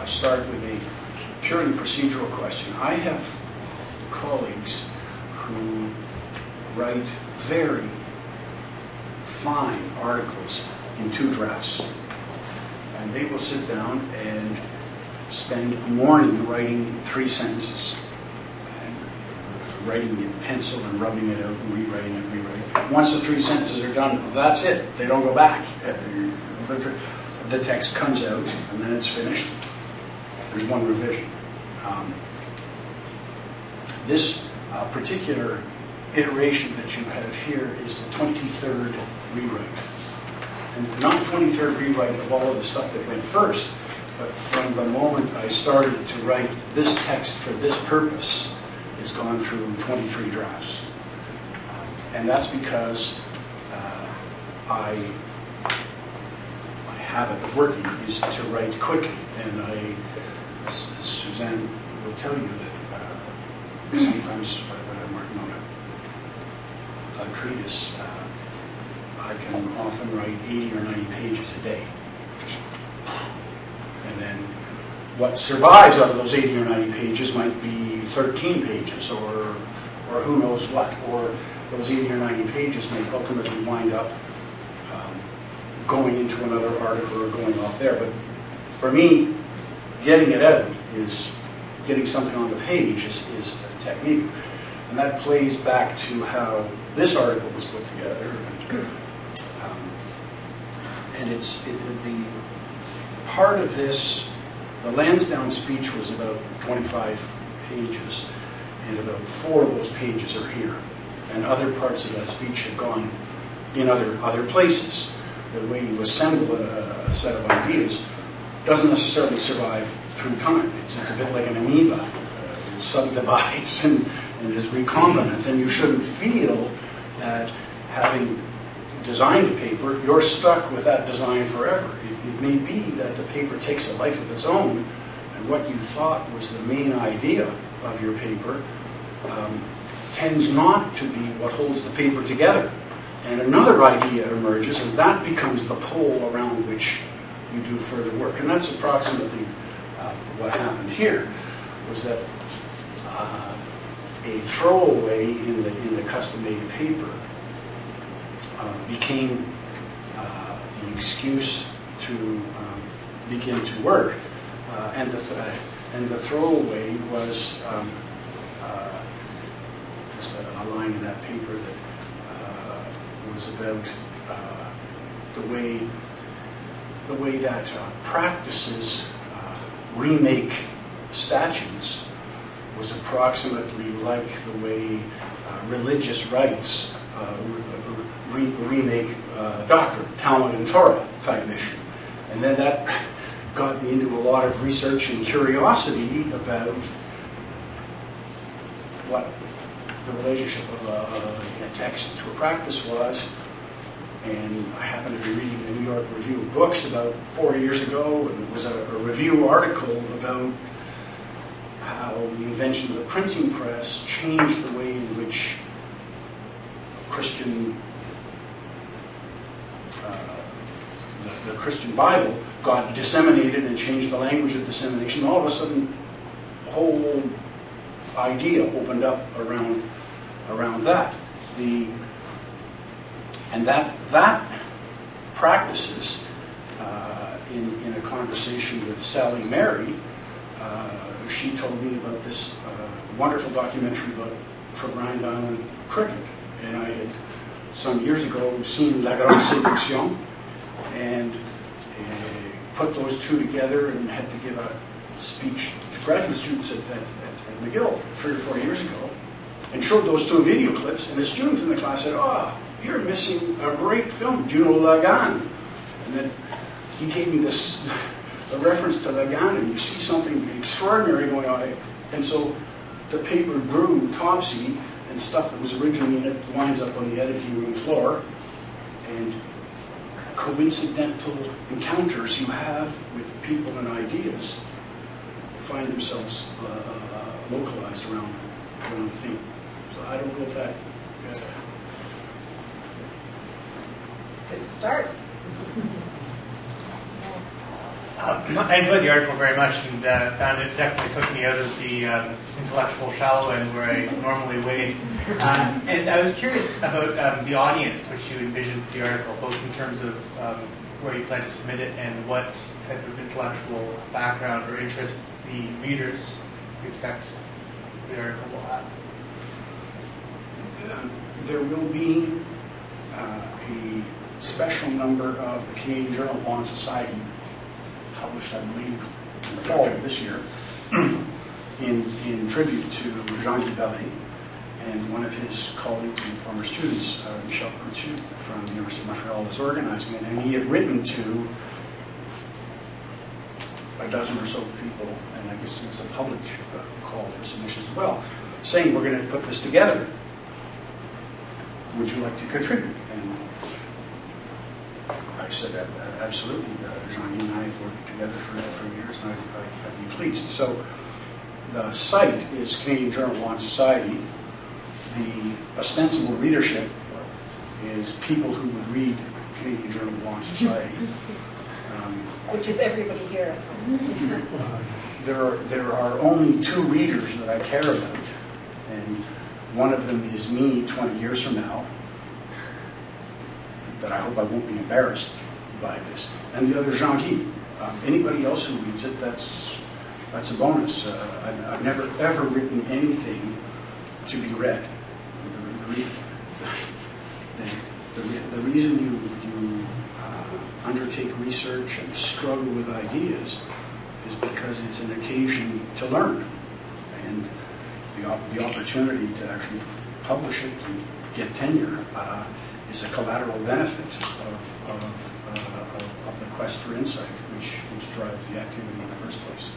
start with a purely procedural question. I have colleagues who write very fine articles in 2 drafts. And they will sit down and spend a morning writing 3 sentences. And writing in pencil and rubbing it out and rewriting it, rewriting it. Once the 3 sentences are done, that's it. They don't go back. The text comes out and then it's finished. There's one revision. This particular iteration that you have here is the 23rd rewrite. And not the 23rd rewrite of all of the stuff that went first, but from the moment I started to write this text for this purpose, it's gone through 23 drafts. And that's because my habit of working is to write quickly. And Suzanne will tell you that sometimes when I'm working on a treatise, I can often write 80 or 90 pages a day. And then what survives out of those 80 or 90 pages might be 13 pages or who knows what. Or those 80 or 90 pages may ultimately wind up going into another article or going off there. But for me, getting it out is getting something on the page is a technique. And that plays back to how this article was put together. And the part of this, the Lansdowne speech was about 25 pages, and about 4 of those pages are here. And other parts of that speech have gone in other places. The way you assemble a set of ideas doesn't necessarily survive through time. It's a bit like an amoeba. It subdivides and is recombinant, and you shouldn't feel that having designed a paper, you're stuck with that design forever. It may be that the paper takes a life of its own, and what you thought was the main idea of your paper tends not to be what holds the paper together. And another idea emerges, and that becomes the pole around which you do further work. And that's approximately what happened here, was that a throwaway in the custom-made paper became the excuse to begin to work, and the throwaway was just a line in that paper that was about the way that practices remake statutes was approximately like the way religious rites remake doctrine, Talmud and Torah type issue. And then that got me into a lot of research and curiosity about what the relationship of a text to a practice was. And I happened to be reading the New York Review of Books about 4 years ago, and it was a review article about how the invention of the printing press changed the way in which Christian, the Christian Bible got disseminated and changed the language of dissemination. All of a sudden, the whole idea opened up around that. And that practices, in a conversation with Sally Mary, she told me about this wonderful documentary about Grand Island cricket. And I had, some years ago, seen La Grande Séduction, and put those two together and had to give a speech to graduate students at McGill 3 or 4 years ago, and showed those 2 video clips, and the student in the class said, you're missing a great film, do you know Lagan? And then he gave me a reference to Lagan, and you see something extraordinary going on. And so the paper grew topsy, and stuff that was originally in it winds up on the editing room floor. And coincidental encounters you have with people and ideas find themselves localized around the theme. So I don't know if that... Good start. I enjoyed the article very much and found it definitely took me out of the intellectual shallow end where I normally wade. And I was curious about the audience which you envisioned for the article, both in terms of where you plan to submit it and what type of intellectual background or interests the readers you expect the article will have. There will be a special number of the Canadian Journal of Law and Society published, I believe, in the fall of this year, in tribute to Jean-Guy Bellet and one of his colleagues and former students, Michel Coutu from the University of Montreal, is organizing it. And he had written to a dozen or so people, and I guess it's a public call for submissions as well, saying we're going to put this together. Would you like to contribute? And I said, absolutely. Jean-Guy and I have worked together for years, and I'd be pleased. So the site is Canadian Journal of Law and Society. The ostensible readership is people who would read Canadian Journal of Law and Society. Which is everybody here. There are only two readers that I care about, and one of them is me 20 years from now, that I hope I won't be embarrassed by this, and the other Jean-Guy. Anybody else who reads it, that's a bonus. I've never ever written anything to be read. The reason you undertake research and struggle with ideas is because it's an occasion to learn, and the opportunity to actually publish it and get tenure is a collateral benefit of the quest for insight, which drives the activity in the first place.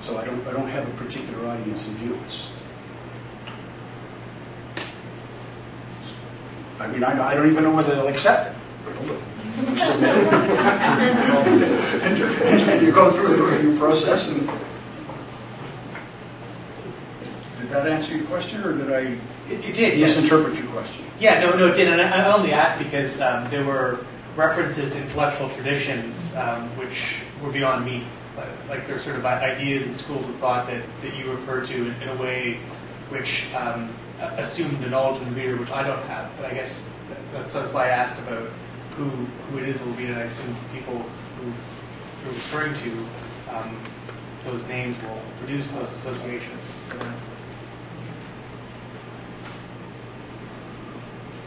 So I don't have a particular audience in view. I don't even know whether they'll accept it. You submit it, and you go through the review process. And did that answer your question, or did I It did, misinterpret your question? Yeah, no, it did. And I only asked because there were references to intellectual traditions which were beyond me. Like there are sort of ideas and schools of thought that you refer to in a way which assumed a knowledge in the reader, which I don't have. But I guess that's why I asked about who it is that will read it. I assume people who you're referring to, those names will produce those associations.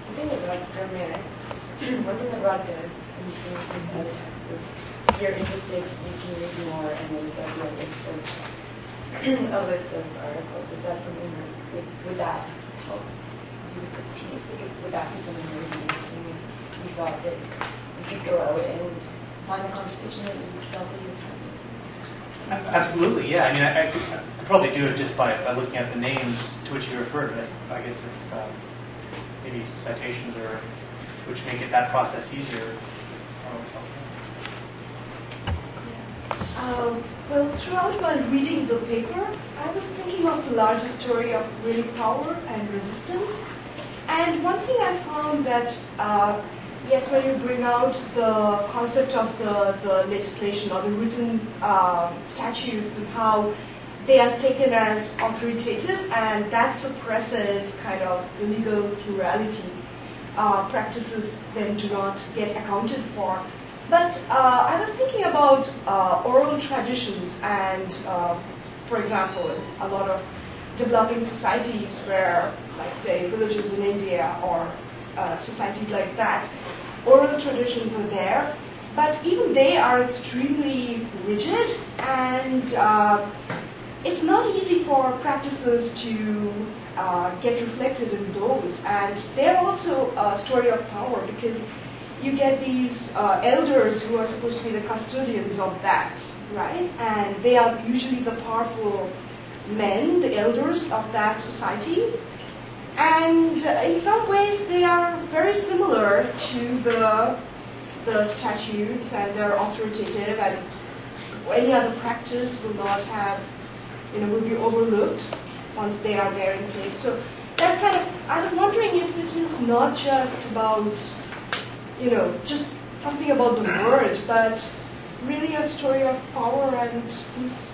I think that Rod certainly, one thing that Rod does in some of his other texts is, if you're interested, you can read more, and then there'll be a list of articles. Is that something that would that help you with this piece? Because would that be something that would be interesting if you thought that you could go out and find a conversation that you felt that he was having? Absolutely, yeah. I mean, I could probably do it just by looking at the names to which you referred. I guess if maybe citations or which make it that process easier. Well, throughout while reading the paper, I was thinking of the larger story of really power and resistance. And one thing I found that, yes, when you bring out the concept of the legislation or the written statutes and how they are taken as authoritative, and that suppresses kind of the legal plurality. Practices then do not get accounted for. But I was thinking about oral traditions and, for example, a lot of developing societies where, like say, villages in India or societies like that, oral traditions are there, but even they are extremely rigid, and it's not easy for practices to get reflected in those. And they're also a story of power, because you get these elders who are supposed to be the custodians of that, right? And they are usually the powerful men, the elders of that society. And in some ways, they are very similar to the statutes, and they're authoritative, and any other practice will not have, will be overlooked once they are there in place. So that's kind of, I was wondering if it is not just about, just something about the word, but really a story of power and peace.